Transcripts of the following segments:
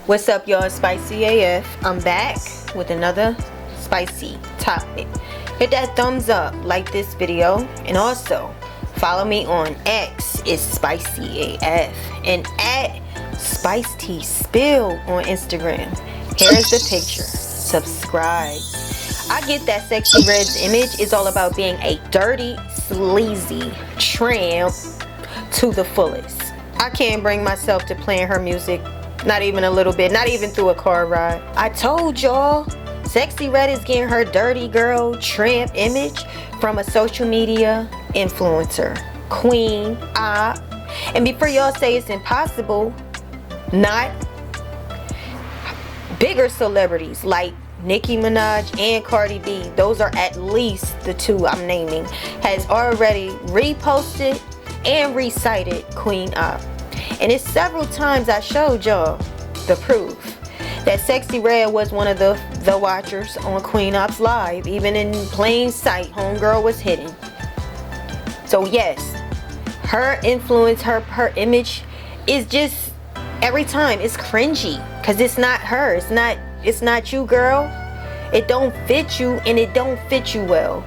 What's up, y'all? Spicy AF. I'm back with another spicy topic. Hit that thumbs up, like this video, and also follow me on X. It's spicy AF and at Spice Tea Spill on Instagram. Here's the picture. Subscribe. I get that Sexy Red's image is all about being a dirty, sleazy tramp to the fullest. I can't bring myself to playing her music, not even a little bit, not even through a car ride. I told y'all, Sexy Red is getting her dirty girl tramp image from a social media influencer, Queen Op. And before y'all say it's impossible, not bigger celebrities like Nicki Minaj and Cardi B, those are at least the two I'm naming, has already reposted and recited Queen Op. And it's several times I showed y'all the proof that Sexy Red was one of the watchers on Queen Op's live. Even in plain sight, homegirl was hidden. So yes, her influence, her image is just, every time it's cringy, because it's not her, it's not you, girl. It don't fit you, and it don't fit you well.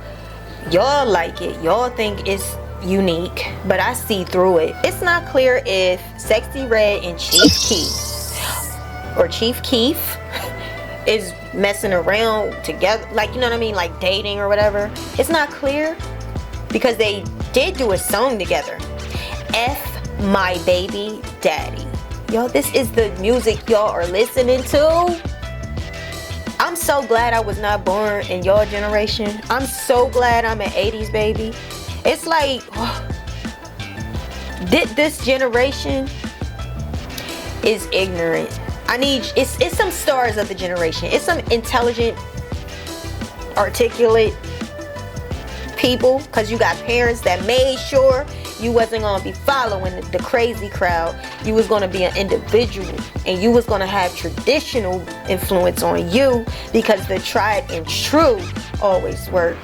Y'all like it, y'all think it's unique, but I see through it. It's not clear if Sexy Red and Chief Keef or Chief Keef is messing around together, like, you know what I mean, like dating or whatever. It's not clear because they did do a song together, F My Baby Daddy. Yo, this is the music y'all are listening to. I'm so glad I was not born in y'all generation. I'm so glad I'm an 80s baby. It's like, this generation is ignorant. It's some stars of the generation. It's some intelligent, articulate people, because you got parents that made sure you wasn't going to be following the crazy crowd. You was going to be an individual, and you was going to have traditional influence on you, because the tried and true always work.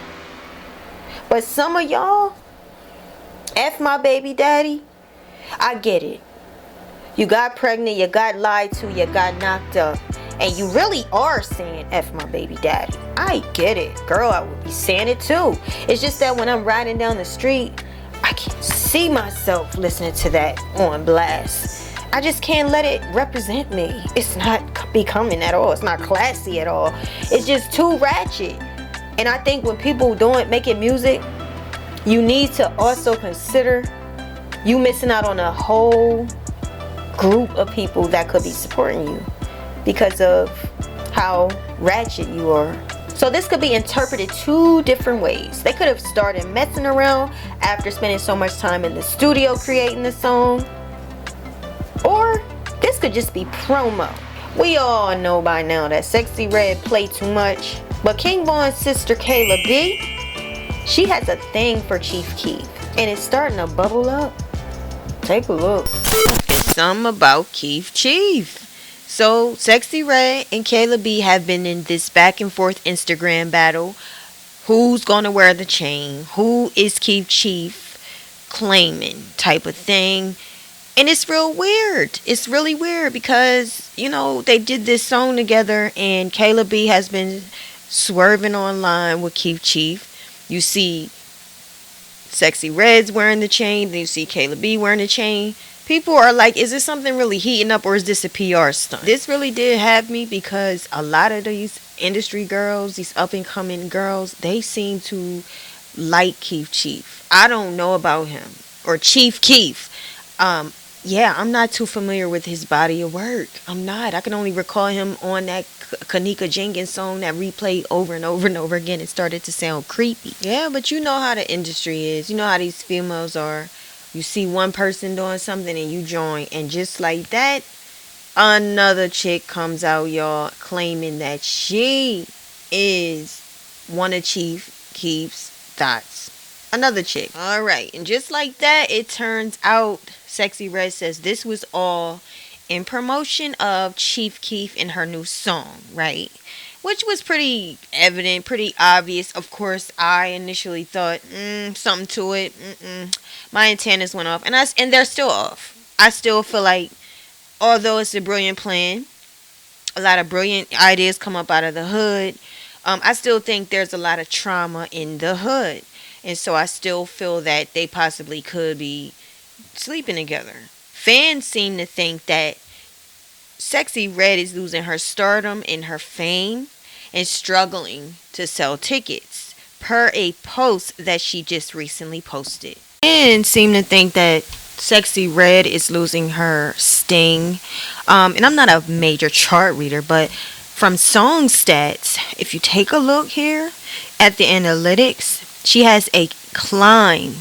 But some of y'all, F my baby daddy, I get it. You got pregnant, you got lied to, you got knocked up, and you really are saying F my baby daddy. I get it. Girl, I would be saying it too. It's just that when I'm riding down the street, I can't see myself listening to that on blast. I just can't let it represent me. It's not becoming at all. It's not classy at all. It's just too ratchet. And I think when people making music, you need to also consider you missing out on a whole group of people that could be supporting you because of how ratchet you are. So this could be interpreted two different ways. They could have started messing around after spending so much time in the studio creating the song, or this could just be promo. We all know by now that Sexy Red played too much, but King Von's sister Kayla B, she has a thing for Chief Keef, and it's starting to bubble up. Take a look. It's something about Keef Chief. So Sexy Red and Kayla B have been in this back and forth Instagram battle. Who's gonna wear the chain? Who is Keef Chief claiming type of thing? And it's real weird. It's really weird because, you know, they did this song together, and Kayla B has been swerving online with Keef Chief. You see Sexy Red's wearing the chain, then you see Kayla B wearing the chain. People are like, is this something really heating up, or is this a PR stunt? This really did have me, because a lot of these industry girls, these up and coming girls, they seem to like Keef Chief. I don't know about him, or Chief Keef. Yeah, I'm not too familiar with his body of work. I'm not. I can only recall him on that Kanika Jenkins song that replayed over and over and over again. It started to sound creepy. Yeah, but you know how the industry is. You know how these females are. You see one person doing something and you join, and just like that, another chick comes out, y'all, claiming that she is one of Chief Keef's thoughts. Another chick. Alright, and just like that, it turns out Sexy Red says this was all in promotion of Chief Keef and her new song, right? Which was pretty evident, pretty obvious. Of course, I initially thought, something to it. My antennas went off, and they're still off. I still feel like, although it's a brilliant plan, a lot of brilliant ideas come up out of the hood. I still think there's a lot of trauma in the hood. And so I still feel that they possibly could be sleeping together. Fans seem to think that Sexy Red is losing her stardom and her fame and struggling to sell tickets, per a post that she just recently posted. And seem to think that Sexy Red is losing her sting. And I'm not a major chart reader, but from song stats, if you take a look here at the analytics, she has a climb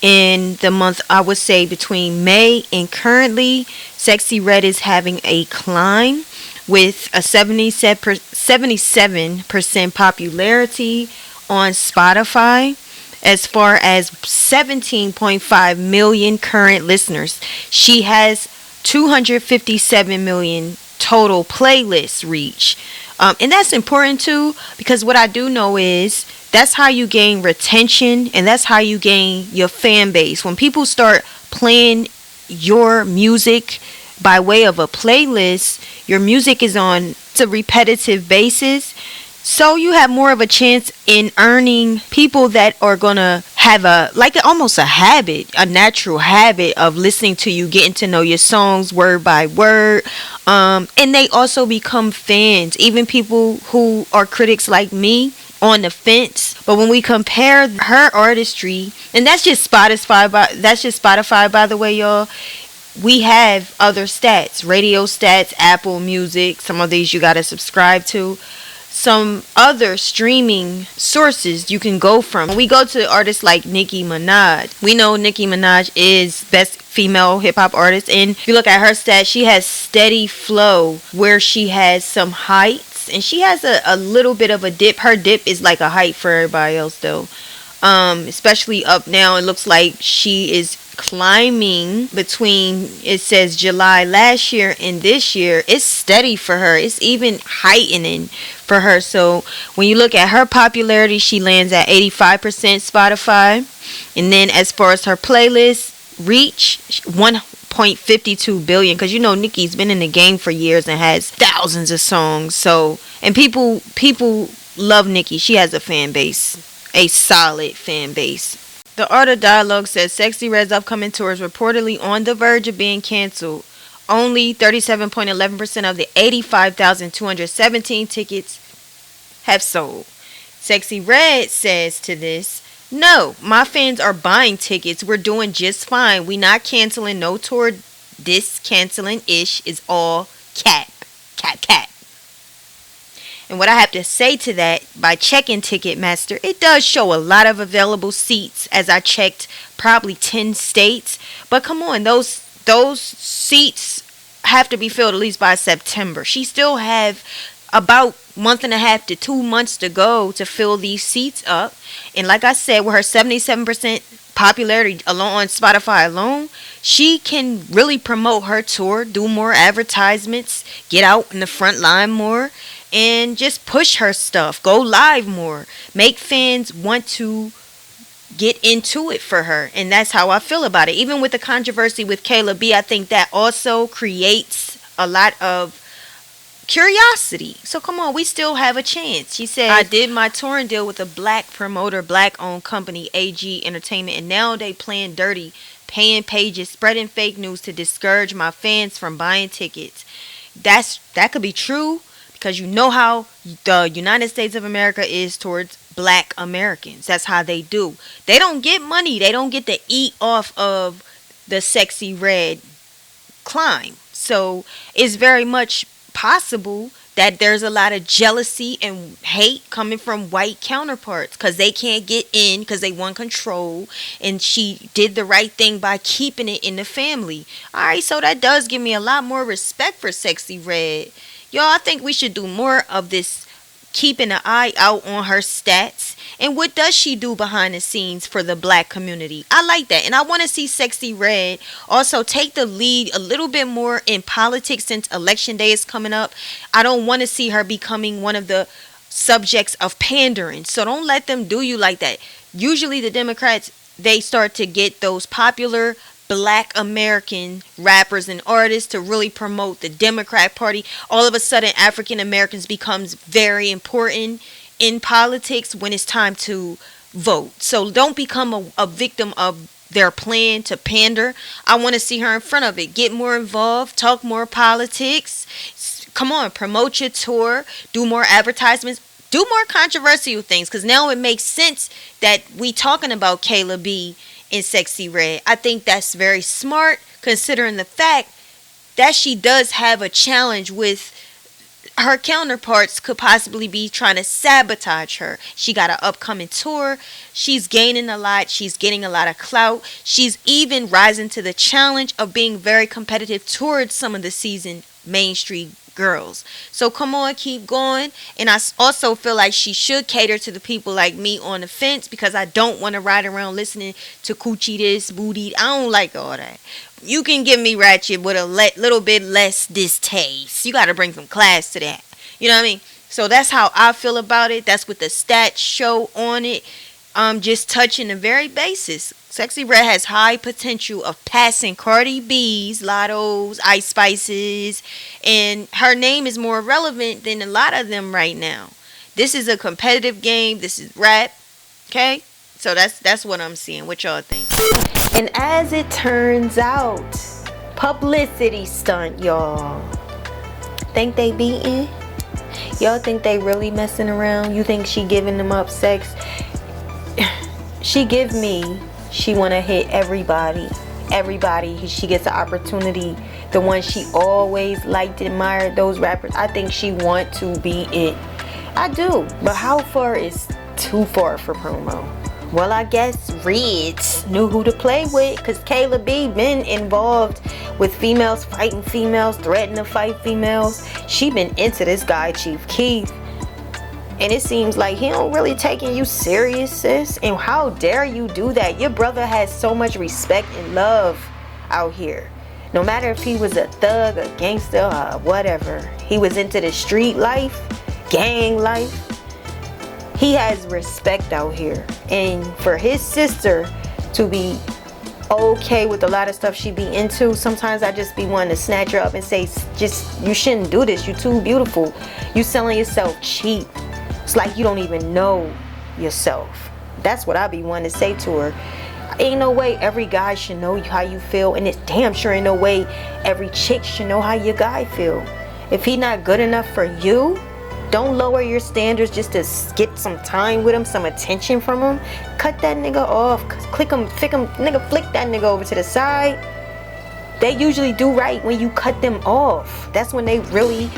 in the month, I would say between May and currently. Sexy Red is having a climb with a 77% popularity on Spotify, as far as 17.5 million current listeners. She has 257 million total playlist reach. And that's important too, because what I do know is that's how you gain retention, and that's how you gain your fan base. When people start playing your music by way of a playlist, your music is on a repetitive basis, so you have more of a chance in earning people that are gonna have almost a habit, a natural habit of listening to you, getting to know your songs word by word. And they also become fans, even people who are critics like me on the fence. But when we compare her artistry, and that's just Spotify, by the way, y'all. We have other stats, radio stats, Apple Music. Some of these you gotta subscribe to. Some other streaming sources you can go from. When we go to artists like Nicki Minaj, we know Nicki Minaj is best female hip hop artist, and if you look at her stats, she has steady flow where she has some heights, and she has a little bit of a dip. Her dip is like a height for everybody else though. Especially up now, it looks like she is climbing between, it says July last year and this year. It's steady for her. It's even heightening for her. So when you look at her popularity, she lands at 85% Spotify. And then as far as her playlist reach, 1.52 billion, because you know Nicki's been in the game for years and has thousands of songs. So, and people love Nicki. She has a fan base, a solid fan base. The Art of Dialogue says Sexy Red's upcoming tour is reportedly on the verge of being canceled. Only 37.11% of the 85,217 tickets have sold. Sexy Red says to this, "No, my fans are buying tickets. We're doing just fine. We not canceling no tour. This canceling ish is all cap. Cap. And what I have to say to that, by checking Ticketmaster, it does show a lot of available seats, as I checked probably 10 states. But come on, those seats have to be filled at least by September. She still have about month and a half to 2 months to go to fill these seats up. And like I said, with her 77% popularity alone on Spotify alone, she can really promote her tour, do more advertisements, get out in the front line more, and just push her stuff, go live more, make fans want to get into it for her. And that's how I feel about it. Even with the controversy with Kayla B, I think that also creates a lot of curiosity. So come on, we still have a chance. She said, "I did my touring deal with a black promoter, black owned company, AG Entertainment, and now they playing dirty, paying pages, spreading fake news to discourage my fans from buying tickets." That could be true, because you know how the United States of America is towards black Americans. That's how they do. They don't get money. They don't get to eat off of the Sexy Red climb. So it's very much possible that there's a lot of jealousy and hate coming from white counterparts, because they can't get in because they want control, and she did the right thing by keeping it in the family. All right, so that does give me a lot more respect for Sexy Red. Y'all, I think we should do more of this, keeping an eye out on her stats and what does she do behind the scenes for the black community. I like that, and I want to see Sexy Red also take the lead a little bit more in politics, since election day is coming up. I don't want to see her becoming one of the subjects of pandering, so don't let them do you like that. Usually the Democrats, they start to get those popular Black American rappers and artists to really promote the Democrat Party. All of a sudden, African Americans becomes very important in politics when it's time to vote. So don't become a victim of their plan to pander. I want to see her in front of it. Get more involved, talk more politics. Come on, promote your tour, do more advertisements, do more controversial things, because now it makes sense that we talking about Kayla B in Sexy Red. I think that's very smart, considering the fact that she does have a challenge with her counterparts could possibly be trying to sabotage her. She got an upcoming tour. She's gaining a lot. She's getting a lot of clout. She's even rising to the challenge of being very competitive towards some of the seasoned Main Street girls. So come on, keep going. And I also feel like she should cater to the people like me on the fence, because I don't want to ride around listening to coochie this, booty. I don't like all that. You can give me ratchet with a little bit less distaste. You got to bring some class to that. You know what I mean? So that's how I feel about it. That's what the stats show on it. Just touching the very basis. Sexy Red has high potential of passing Cardi B's, Lotto's, Ice Spice's, and her name is more relevant than a lot of them right now. This is a competitive game. This is rap. Okay? So that's what I'm seeing. What y'all think? And as it turns out, publicity stunt, y'all. Think they beating? Y'all think they really messing around? You think she giving them up sex? She give me, she want to hit everybody she gets the opportunity. The one she always liked, admired, those rappers. I think she want to be it. I do. But how far is too far for promo? Well, I guess Reds knew who to play with, because Kayla B been involved with females fighting females, threatening to fight females. She been into this guy, Chief Keef. And it seems like he don't really taking you serious, sis. And how dare you do that? Your brother has so much respect and love out here. No matter if he was a thug, a gangster, or whatever. He was into the street life, gang life. He has respect out here. And for his sister to be okay with a lot of stuff she be into, sometimes I just be wanting to snatch her up and say, just, you shouldn't do this. You too beautiful. You selling yourself cheap. It's like you don't even know yourself. That's what I be wanting to say to her. Ain't no way every guy should know how you feel, and it's damn sure ain't no way every chick should know how your guy feel. If he not good enough for you, don't lower your standards just to get some time with him, some attention from him. Cut that nigga off. Flick that nigga over to the side. They usually do right when you cut them off. That's when they really,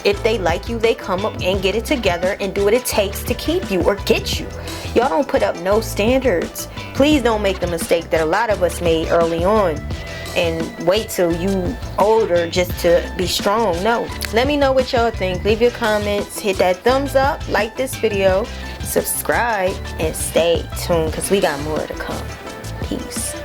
if they like you, they come up and get it together and do what it takes to keep you or get you. Y'all don't put up no standards. Please don't make the mistake that a lot of us made early on and wait till you older just to be strong. No. Let me know what y'all think. Leave your comments. Hit that thumbs up. Like this video. Subscribe and stay tuned, because we got more to come. Peace.